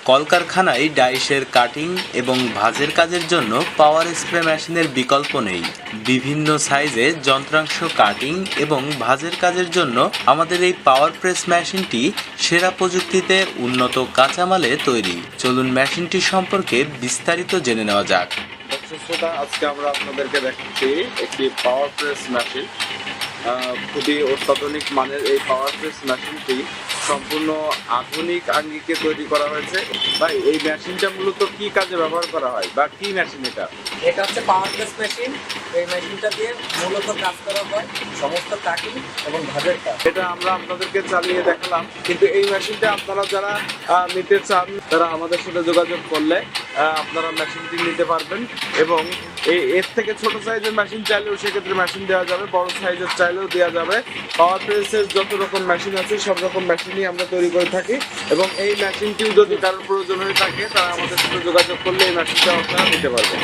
কলকারখানায় ডাইসের কাটিং এবং ভাঁজের কাজের জন্য পাওয়ার স্প্রে মেশিনের বিকল্প নেই। বিভিন্ন সাইজে যন্ত্রাংশ কাটিং এবং ভাঁজের কাজের জন্য আমাদের এই পাওয়ার প্রেস মেশিনটি সেরা প্রযুক্তিতে উন্নত কাঁচামালে তৈরি। চলুন মেশিনটি সম্পর্কে বিস্তারিত জেনে নেওয়া যাক। আজকে আমরা আপনাদেরকে দেখাচ্ছি একটি পাওয়ার প্রেস মেশিন। খুবই অত্যাধুনিক মানের এই পাওয়ার প্রেস মেশিনটি সম্পূর্ণ আধুনিক আঙ্গিকে তৈরি করা হয়েছে। ভাই, এই মেশিনটা মূলত কি কাজে ব্যবহার করা হয় বা কি মেশিন এটা? এটা হচ্ছে পাওয়ার প্রেস মেশিন। এই মেশিনটা দিয়ে মূলত কাজ করা হয় সমস্ত কাটিং এবং ভাঁজের কাজ। এটা আমরা আপনাদেরকে চালিয়ে দেখালাম, কিন্তু এই মেশিনটা আপনারা যারা নিতে চান তারা আমাদের সাথে যোগাযোগ করলে আপনারা মেশিনটি নিতে পারবেন। এবং এর থেকে ছোট সাইজের মেশিন চাইলেও সেক্ষেত্রে মেশিন দেওয়া যাবে, বড় সাইজের চাইলেও দেওয়া যাবে। পাওয়ার প্রেসের যত রকম মেশিন আছে সব রকম মেশিনই আমরা তৈরি করে থাকি। এবং এই মেশিনটিও যদি কারোর প্রয়োজন হয়ে থাকে তারা আমাদের সাথে যোগাযোগ করলে এই মেশিনটা আপনারা নিতে পারবেন।